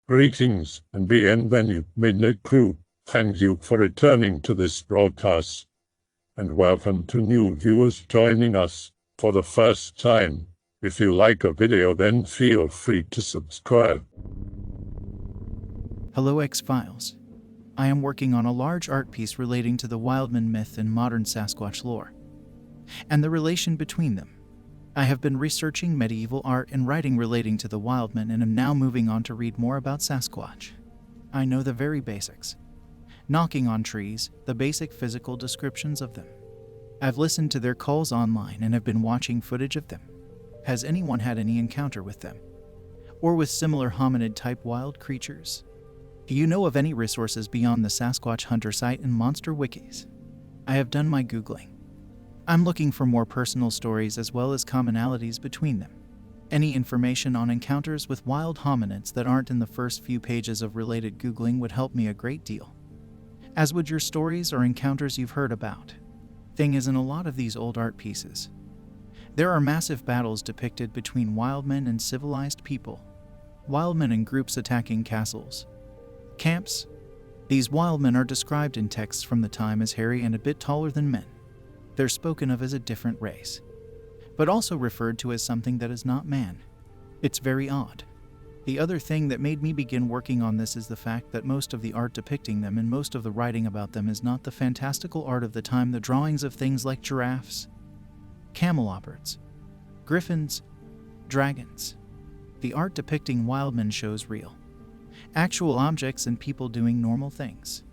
Greetings and bienvenue, Midnight Crew. Thank you for returning to this broadcast. And welcome to new viewers joining us for the first time. If you like a video, then feel free to subscribe. Hello X-Files. I am working on a large art piece relating to the Wildman myth and modern Sasquatch lore, and the relation between them. I have been researching medieval art and writing relating to the Wildmen and am now moving on to read more about Sasquatch. I know the very basics. Knocking on trees, the basic physical descriptions of them. I've listened to their calls online and have been watching footage of them. Has anyone had any encounter with them? Or with similar hominid-type wild creatures? Do you know of any resources beyond the Sasquatch Hunter site and monster wikis? I have done my Googling. I'm looking for more personal stories as well as commonalities between them. Any information on encounters with wild hominids that aren't in the first few pages of related Googling would help me a great deal. As would your stories or encounters you've heard about. Thing is, in a lot of these old art pieces, there are massive battles depicted between wildmen and civilized people. Wildmen in groups attacking castles, camps. These wildmen are described in texts from the time as hairy and a bit taller than men. They're spoken of as a different race, but also referred to as something that is not man. It's very odd. The other thing that made me begin working on this is the fact that most of the art depicting them and most of the writing about them is not the fantastical art of the time, the drawings of things like giraffes, camelopards, griffins, dragons. The art depicting wildmen shows real, actual objects and people doing normal things.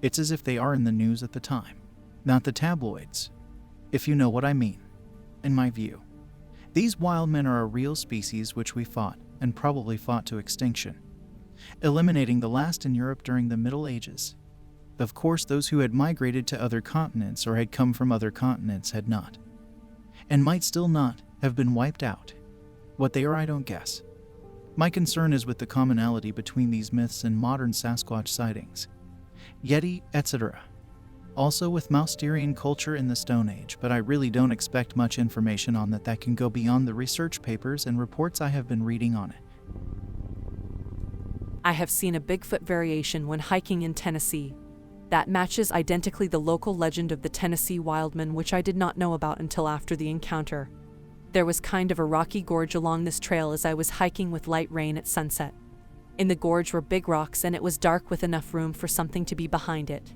It's as if they are in the news at the time, not the tabloids, if you know what I mean. In my view, these wildmen are a real species which we fought, and probably fought to extinction, eliminating the last in Europe during the Middle Ages. Of course, those who had migrated to other continents or had come from other continents had not, and might still not, have been wiped out. What they are, I don't guess. My concern is with the commonality between these myths and modern Sasquatch sightings, Yeti, etc. Also with Mousterian culture in the Stone Age, but I really don't expect much information on that can go beyond the research papers and reports I have been reading on it. I have seen a Bigfoot variation when hiking in Tennessee. That matches identically the local legend of the Tennessee Wildman, which I did not know about until after the encounter. There was kind of a rocky gorge along this trail as I was hiking with light rain at sunset. In the gorge were big rocks and it was dark with enough room for something to be behind it.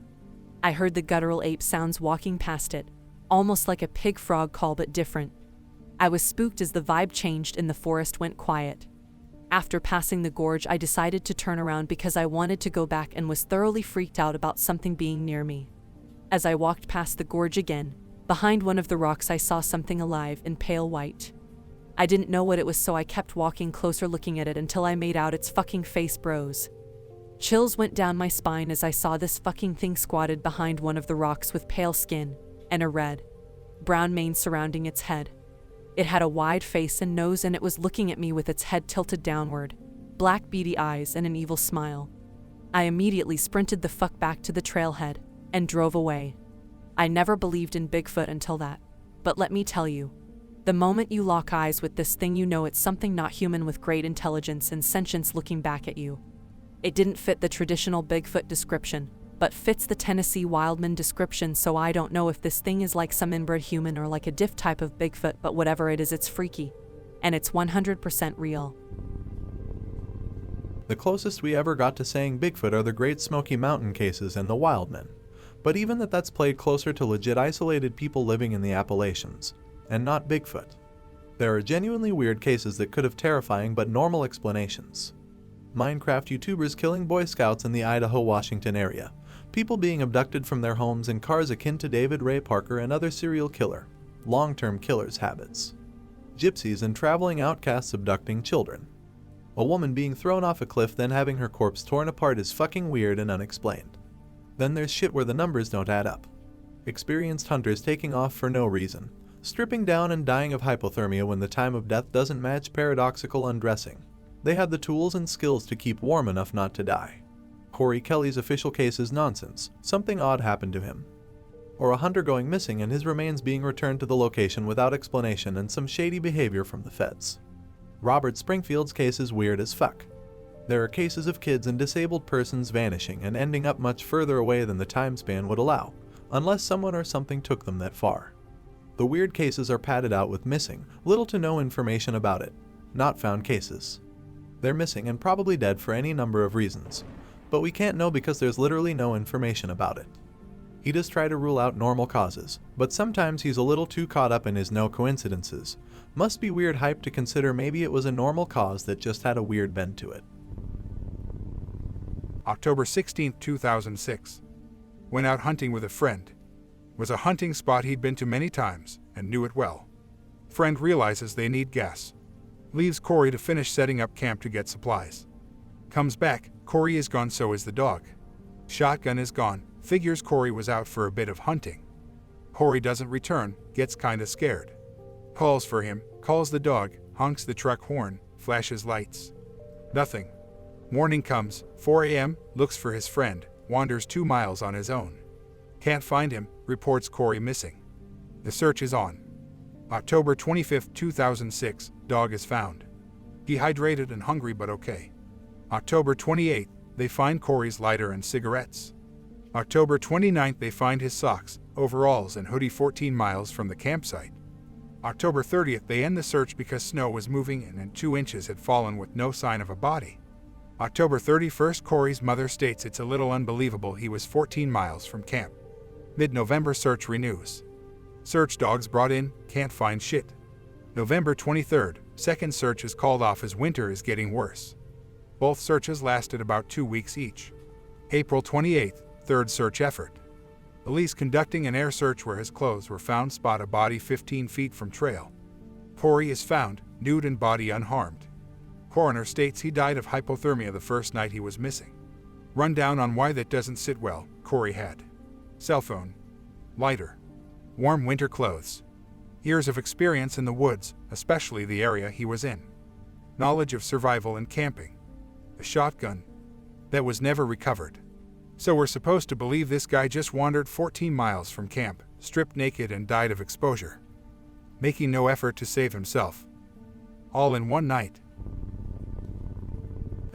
I heard the guttural ape sounds walking past it, almost like a pig frog call but different. I was spooked as the vibe changed and the forest went quiet. After passing the gorge, I decided to turn around because I wanted to go back and was thoroughly freaked out about something being near me. As I walked past the gorge again, behind one of the rocks I saw something alive in pale white. I didn't know what it was, so I kept walking closer looking at it until I made out its fucking face, bros. Chills went down my spine as I saw this fucking thing squatted behind one of the rocks with pale skin and a red, brown mane surrounding its head. It had a wide face and nose and it was looking at me with its head tilted downward, black beady eyes and an evil smile. I immediately sprinted the fuck back to the trailhead and drove away. I never believed in Bigfoot until that, but let me tell you, the moment you lock eyes with this thing, you know it's something not human with great intelligence and sentience looking back at you. It didn't fit the traditional Bigfoot description, but fits the Tennessee Wildman description, so I don't know if this thing is like some inbred human or like a diff type of Bigfoot, but whatever it is, it's freaky. And it's 100% real. The closest we ever got to saying Bigfoot are the Great Smoky Mountain cases and the Wildmen. But even that's played closer to legit isolated people living in the Appalachians, and not Bigfoot. There are genuinely weird cases that could have terrifying but normal explanations. Minecraft YouTubers killing Boy Scouts in the Idaho-Washington area, people being abducted from their homes in cars akin to David Ray Parker and other serial killer, long-term killers' habits. Gypsies and traveling outcasts abducting children. A woman being thrown off a cliff then having her corpse torn apart is fucking weird and unexplained. Then there's shit where the numbers don't add up. Experienced hunters taking off for no reason, stripping down and dying of hypothermia when the time of death doesn't match paradoxical undressing. They had the tools and skills to keep warm enough not to die. Kory Kelly's official case is nonsense. Something odd happened to him. Or a hunter going missing and his remains being returned to the location without explanation and some shady behavior from the feds. Robert Springfield's case is weird as fuck. There are cases of kids and disabled persons vanishing and ending up much further away than the time span would allow, unless someone or something took them that far. The weird cases are padded out with missing, little to no information about it. Not found cases. They're missing and probably dead for any number of reasons, but we can't know because there's literally no information about it. He does try to rule out normal causes, but sometimes he's a little too caught up in his no coincidences. Must be weird hype to consider maybe it was a normal cause that just had a weird bend to it. October 16, 2006. Went out hunting with a friend. Was a hunting spot he'd been to many times and knew it well. Friend realizes they need gas. Leaves Kory to finish setting up camp to get supplies. Comes back, Kory is gone, so is the dog. Shotgun is gone, figures Kory was out for a bit of hunting. Kory doesn't return, gets kinda scared. Calls for him, calls the dog, honks the truck horn, flashes lights. Nothing. Morning comes, 4 a.m., looks for his friend, wanders 2 miles on his own. Can't find him, reports Kory missing. The search is on. October 25, 2006, dog is found. Dehydrated and hungry but okay. October 28, they find Kory's lighter and cigarettes. October 29, they find his socks, overalls and hoodie 14 miles from the campsite. October 30th, they end the search because snow was moving in and 2 inches had fallen with no sign of a body. October 31st, Kory's mother states it's a little unbelievable he was 14 miles from camp. Mid-November, search renews. Search dogs brought in, can't find shit. November 23rd, second search is called off as winter is getting worse. Both searches lasted about 2 weeks each. April 28th, third search effort. Police conducting an air search where his clothes were found spot a body 15 feet from trail. Kory is found, nude and body unharmed. Coroner states he died of hypothermia the first night he was missing. Rundown on why that doesn't sit well. Kory had cell phone, lighter, warm winter clothes, years of experience in the woods, especially the area he was in, knowledge of survival and camping, a shotgun that was never recovered. So we're supposed to believe this guy just wandered 14 miles from camp, stripped naked and died of exposure, making no effort to save himself. All in one night.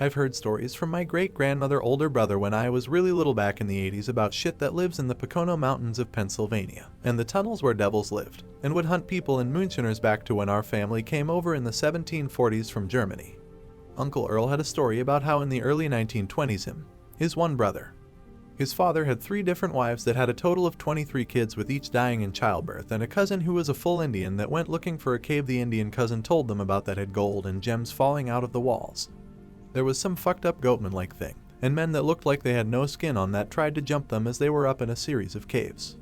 I've heard stories from my great-grandmother older brother when I was really little back in the 80s about shit that lives in the Pocono Mountains of Pennsylvania, and the tunnels where devils lived, and would hunt people and moonshiners back to when our family came over in the 1740s from Germany. Uncle Earl had a story about how in the early 1920s his one brother. His father had 3 different wives that had a total of 23 kids with each dying in childbirth, and a cousin who was a full Indian that went looking for a cave the Indian cousin told them about that had gold and gems falling out of the walls. There was some fucked up goatman-like thing, and men that looked like they had no skin on that tried to jump them as they were up in a series of caves.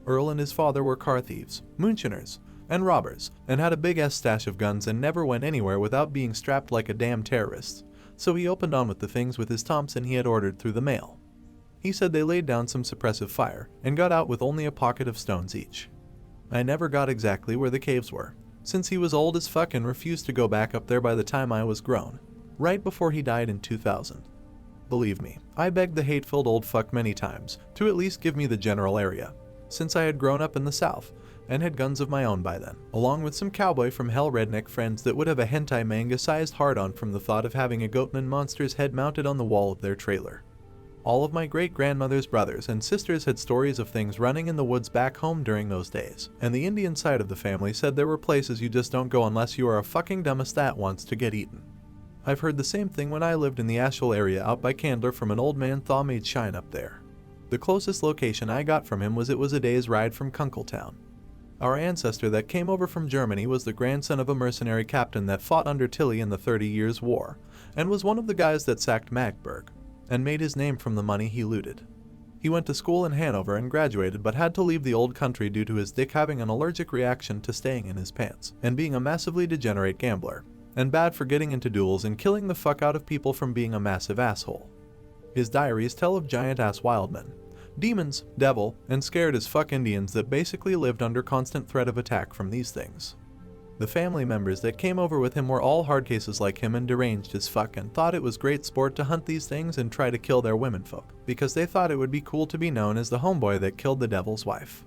Earl and his father were car thieves, moonshiners, and robbers, and had a big-ass stash of guns and never went anywhere without being strapped like a damn terrorist, so he opened on with the things with his Thompson he had ordered through the mail. He said they laid down some suppressive fire and got out with only a pocket of stones each. I never got exactly where the caves were, since he was old as fuck and refused to go back up there by the time I was grown, right before he died in 2000. Believe me, I begged the hate-filled old fuck many times to at least give me the general area, since I had grown up in the South and had guns of my own by then, along with some cowboy from hell redneck friends that would have a hentai manga-sized hard-on from the thought of having a goatman monster's head mounted on the wall of their trailer. All of my great-grandmother's brothers and sisters had stories of things running in the woods back home during those days, and the Indian side of the family said there were places you just don't go unless you are a fucking dumbest that wants to get eaten. I've heard the same thing when I lived in the Asheville area out by Candler from an old man thaw made shine up there. The closest location I got from him was it was a day's ride from Kunkeltown. Our ancestor that came over from Germany was the grandson of a mercenary captain that fought under Tilly in the 30 Years' War, and was one of the guys that sacked Magdeburg, and made his name from the money he looted. He went to school in Hanover and graduated but had to leave the old country due to his dick having an allergic reaction to staying in his pants, and being a massively degenerate gambler, and bad for getting into duels and killing the fuck out of people from being a massive asshole. His diaries tell of giant-ass wildmen, demons, devil, and scared as fuck Indians that basically lived under constant threat of attack from these things. The family members that came over with him were all hard cases like him and deranged as fuck and thought it was great sport to hunt these things and try to kill their womenfolk, because they thought it would be cool to be known as the homeboy that killed the devil's wife.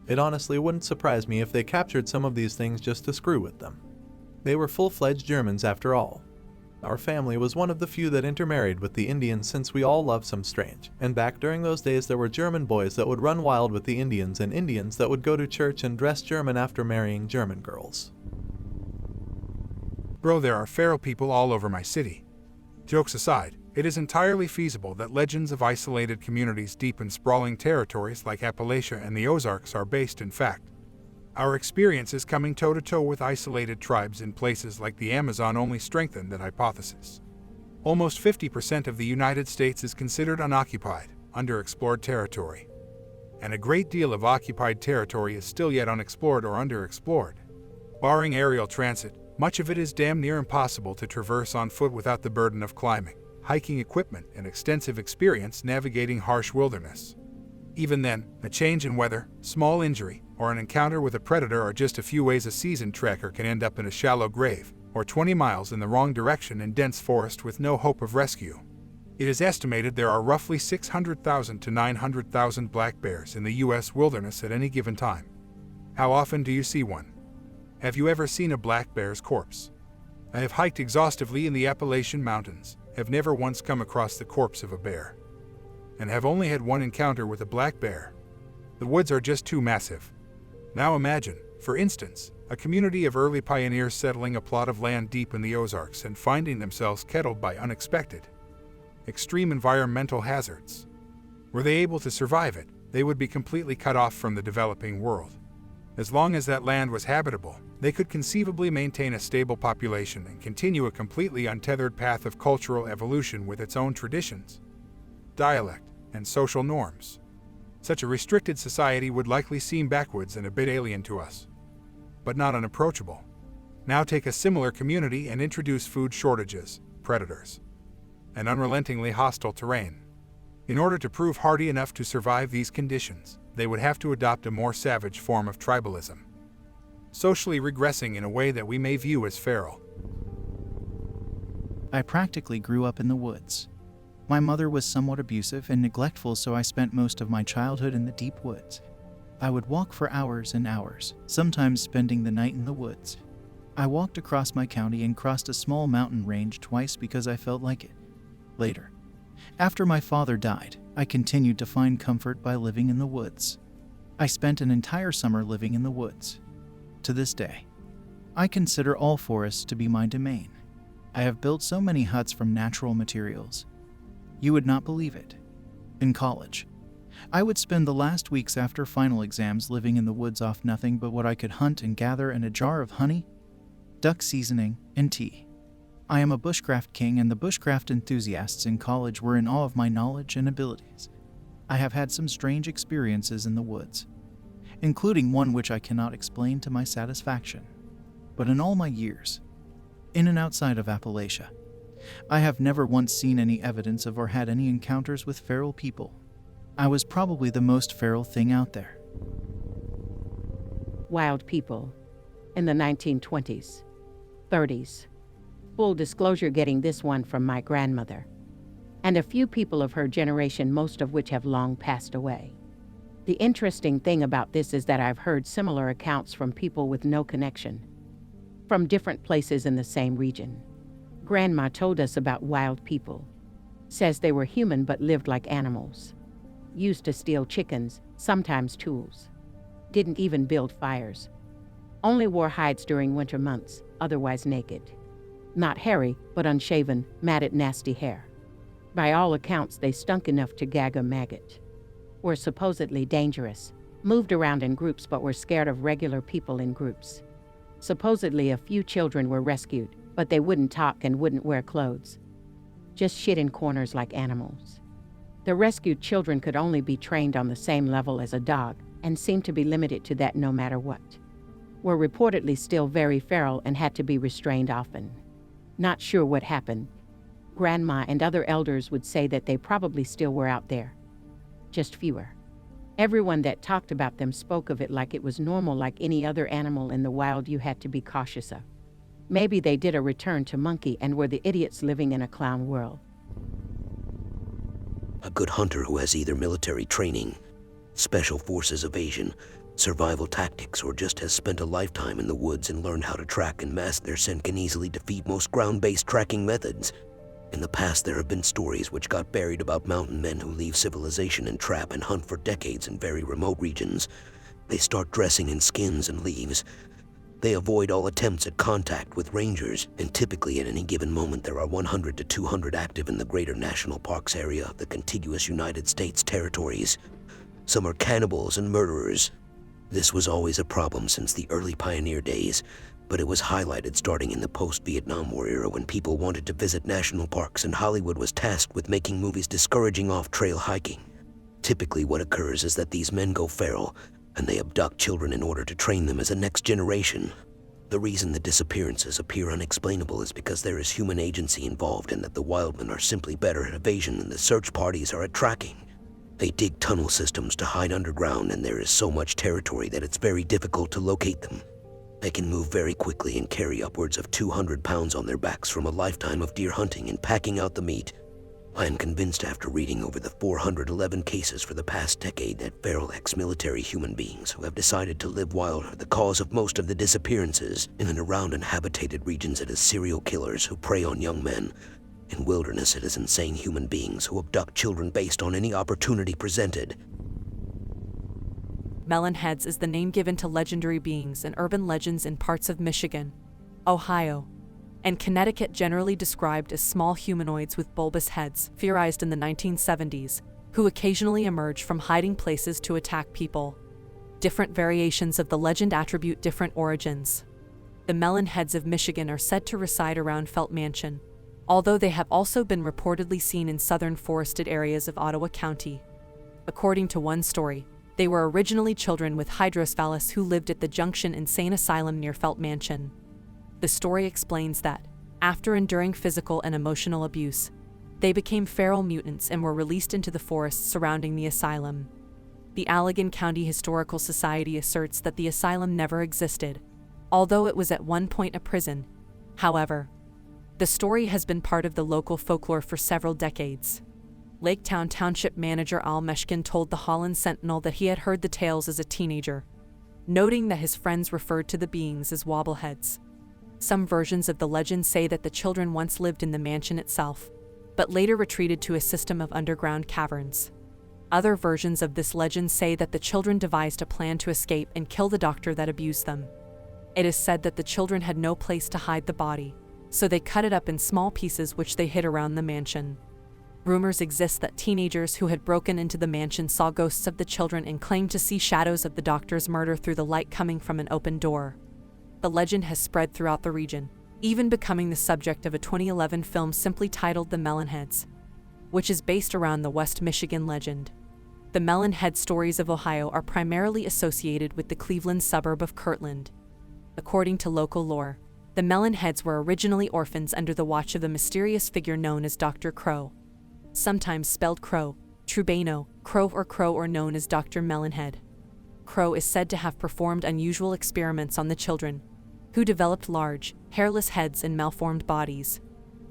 It honestly wouldn't surprise me if they captured some of these things just to screw with them. They were full-fledged Germans after all. Our family was one of the few that intermarried with the Indians since we all love some strange, and back during those days there were German boys that would run wild with the Indians and Indians that would go to church and dress German after marrying German girls. Bro, there are feral people all over my city. Jokes aside, it is entirely feasible that legends of isolated communities deep in sprawling territories like Appalachia and the Ozarks are based in fact. Our experiences coming toe-to-toe with isolated tribes in places like the Amazon only strengthen that hypothesis. Almost 50% of the United States is considered unoccupied, underexplored territory. And a great deal of occupied territory is still yet unexplored or underexplored. Barring aerial transit, much of it is damn near impossible to traverse on foot without the burden of climbing, hiking equipment, and extensive experience navigating harsh wilderness. Even then, a change in weather, small injury, or an encounter with a predator are just a few ways a seasoned trekker can end up in a shallow grave, or 20 miles in the wrong direction in dense forest with no hope of rescue. It is estimated there are roughly 600,000 to 900,000 black bears in the U.S. wilderness at any given time. How often do you see one? Have you ever seen a black bear's corpse? I have hiked exhaustively in the Appalachian Mountains, have never once come across the corpse of a bear, and have only had one encounter with a black bear. The woods are just too massive. Now imagine, for instance, a community of early pioneers settling a plot of land deep in the Ozarks and finding themselves kettled by unexpected, extreme environmental hazards. Were they able to survive it, they would be completely cut off from the developing world. As long as that land was habitable, they could conceivably maintain a stable population and continue a completely untethered path of cultural evolution with its own traditions, dialect, and social norms. Such a restricted society would likely seem backwoods and a bit alien to us, but not unapproachable. Now take a similar community and introduce food shortages, predators, and unrelentingly hostile terrain. In order to prove hardy enough to survive these conditions, they would have to adopt a more savage form of tribalism, socially regressing in a way that we may view as feral. I practically grew up in the woods. My mother was somewhat abusive and neglectful, so I spent most of my childhood in the deep woods. I would walk for hours and hours, sometimes spending the night in the woods. I walked across my county and crossed a small mountain range twice because I felt like it. Later, after my father died, I continued to find comfort by living in the woods. I spent an entire summer living in the woods. To this day, I consider all forests to be my domain. I have built so many huts from natural materials. You would not believe it. In college, I would spend the last weeks after final exams living in the woods off nothing but what I could hunt and gather and a jar of honey, duck seasoning, and tea. I am a bushcraft king, and the bushcraft enthusiasts in college were in awe of my knowledge and abilities. I have had some strange experiences in the woods, including one which I cannot explain to my satisfaction. But in all my years, in and outside of Appalachia, I have never once seen any evidence of or had any encounters with feral people. I was probably the most feral thing out there. Wild people in the 1920s, 30s. Full disclosure, getting this one from my grandmother, and a few people of her generation, most of which have long passed away. The interesting thing about this is that I've heard similar accounts from people with no connection, from different places in the same region. Grandma told us about wild people. Says they were human but lived like animals. Used to steal chickens, sometimes tools. Didn't even build fires. Only wore hides during winter months, otherwise naked. Not hairy, but unshaven, matted nasty hair. By all accounts, they stunk enough to gag a maggot. Were supposedly dangerous. Moved around in groups but were scared of regular people in groups. Supposedly a few children were rescued, but they wouldn't talk and wouldn't wear clothes. Just shit in corners like animals. The rescued children could only be trained on the same level as a dog and seemed to be limited to that no matter what. Were reportedly still very feral and had to be restrained often. Not sure what happened. Grandma and other elders would say that they probably still were out there. Just fewer. Everyone that talked about them spoke of it like it was normal, like any other animal in the wild you had to be cautious of. Maybe they did a return to monkey and were the idiots living in a clown world. A good hunter who has either military training, special forces evasion, survival tactics, or just has spent a lifetime in the woods and learned how to track and mask their scent can easily defeat most ground-based tracking methods. In the past, there have been stories which got buried about mountain men who leave civilization and trap and hunt for decades in very remote regions. They start dressing in skins and leaves. They avoid all attempts at contact with rangers, and typically at any given moment there are 100 to 200 active in the greater national parks area of the contiguous United States territories. Some are cannibals and murderers. This was always a problem since the early pioneer days, but it was highlighted starting in the post-Vietnam War era when people wanted to visit national parks and Hollywood was tasked with making movies discouraging off-trail hiking. Typically what occurs is that these men go feral, and they abduct children in order to train them as a next generation. The reason the disappearances appear unexplainable is because there is human agency involved and that the Wildmen are simply better at evasion than the search parties are at tracking. They dig tunnel systems to hide underground, and there is so much territory that it's very difficult to locate them. They can move very quickly and carry upwards of 200 pounds on their backs from a lifetime of deer hunting and packing out the meat. I am convinced after reading over the 411 cases for the past decade that feral ex-military human beings who have decided to live wild are the cause of most of the disappearances. In and around inhabited regions it is serial killers who prey on young men. In wilderness it is insane human beings who abduct children based on any opportunity presented. Melonheads is the name given to legendary beings and urban legends in parts of Michigan, Ohio, and Connecticut, generally described as small humanoids with bulbous heads, theorized in the 1970s, who occasionally emerge from hiding places to attack people. Different variations of the legend attribute different origins. The Melonheads of Michigan are said to reside around Felt Mansion, although they have also been reportedly seen in southern forested areas of Ottawa County. According to one story, they were originally children with hydrocephalus who lived at the Junction Insane Asylum near Felt Mansion. The story explains that, after enduring physical and emotional abuse, they became feral mutants and were released into the forests surrounding the asylum. The Allegan County Historical Society asserts that the asylum never existed, although it was at one point a prison. However, the story has been part of the local folklore for several decades. Laketown Township manager Al Meshkin told the Holland Sentinel that he had heard the tales as a teenager, noting that his friends referred to the beings as wobbleheads. Some versions of the legend say that the children once lived in the mansion itself, but later retreated to a system of underground caverns. Other versions of this legend say that the children devised a plan to escape and kill the doctor that abused them. It is said that the children had no place to hide the body, so they cut it up in small pieces which they hid around the mansion. Rumors exist that teenagers who had broken into the mansion saw ghosts of the children and claimed to see shadows of the doctor's murder through the light coming from an open door. The legend has spread throughout the region, even becoming the subject of a 2011 film simply titled The Melonheads, which is based around the West Michigan legend. The Melonhead stories of Ohio are primarily associated with the Cleveland suburb of Kirtland. According to local lore, the Melonheads were originally orphans under the watch of the mysterious figure known as Dr. Crow, sometimes spelled Crow, Trubano, Crow, or known as Dr. Melonhead. Crow is said to have performed unusual experiments on the children, who developed large, hairless heads and malformed bodies.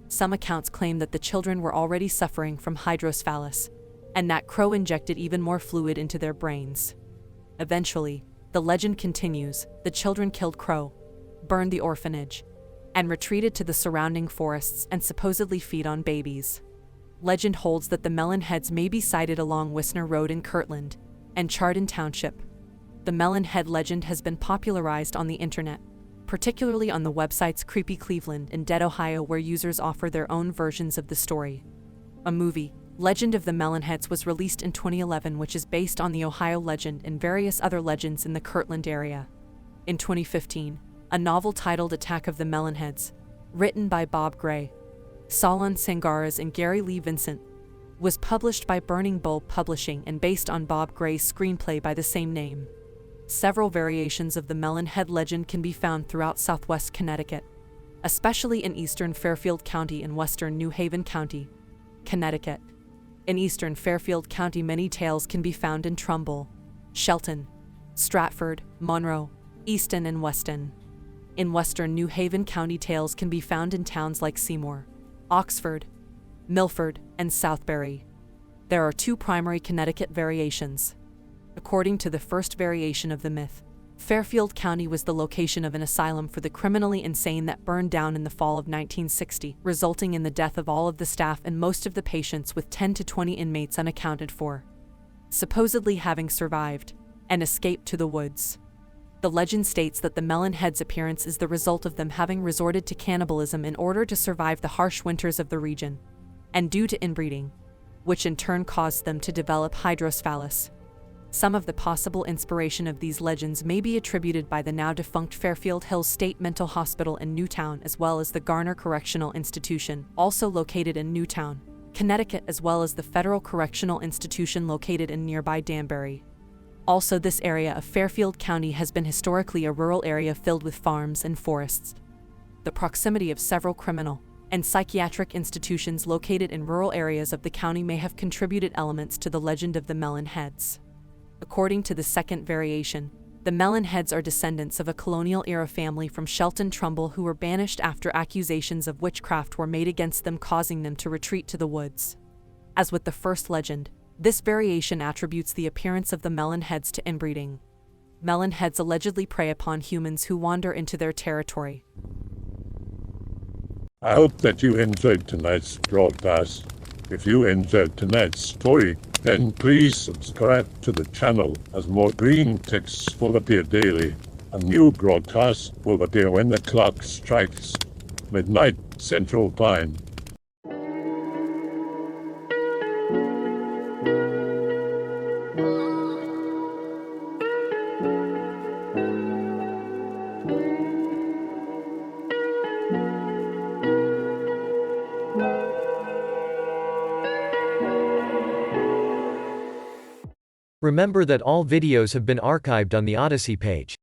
Some accounts claim that the children were already suffering from hydrocephalus, and that Crow injected even more fluid into their brains. Eventually, the legend continues, the children killed Crow, burned the orphanage, and retreated to the surrounding forests and supposedly feed on babies. Legend holds that the Melonheads may be sighted along Wisner Road in Kirtland and Chardon Township. The Melonhead legend has been popularized on the internet, particularly on the websites Creepy Cleveland and Dead Ohio, where users offer their own versions of the story. A movie, Legend of the Melonheads, was released in 2011, which is based on the Ohio legend and various other legends in the Kirtland area. In 2015, a novel titled Attack of the Melonheads, written by Bob Gray, Solon Sangaras and Gary Lee Vincent, was published by Burning Bulb Publishing and based on Bob Gray's screenplay by the same name. Several variations of the Melonhead legend can be found throughout southwest Connecticut, especially in eastern Fairfield County and western New Haven County, Connecticut. In eastern Fairfield County, many tales can be found in Trumbull, Shelton, Stratford, Monroe, Easton, and Weston. In western New Haven County, tales can be found in towns like Seymour, Oxford, Milford, and Southbury. There are two primary Connecticut variations. According to the first variation of the myth, Fairfield County was the location of an asylum for the criminally insane that burned down in the fall of 1960, resulting in the death of all of the staff and most of the patients, with 10 to 20 inmates unaccounted for, supposedly having survived and escaped to the woods. The legend states that the Melonheads' appearance is the result of them having resorted to cannibalism in order to survive the harsh winters of the region, and due to inbreeding, which in turn caused them to develop hydrocephalus. Some of the possible inspiration of these legends may be attributed by the now defunct Fairfield Hills State Mental Hospital in Newtown, as well as the Garner Correctional Institution, also located in Newtown, Connecticut, as well as the Federal Correctional Institution located in nearby Danbury. Also, this area of Fairfield County has been historically a rural area filled with farms and forests. The proximity of several criminal and psychiatric institutions located in rural areas of the county may have contributed elements to the legend of the Melonheads. According to the second variation, the Melonheads are descendants of a colonial-era family from Shelton, Trumbull, who were banished after accusations of witchcraft were made against them, causing them to retreat to the woods. As with the first legend, this variation attributes the appearance of the Melonheads to inbreeding. Melonheads allegedly prey upon humans who wander into their territory. I hope that you enjoyed tonight's broadcast. If you enjoyed tonight's story, then please subscribe to the channel, as more Greentexts will appear daily. A new broadcast will appear when the clock strikes midnight Central Time. Remember that all videos have been archived on the Odyssey page.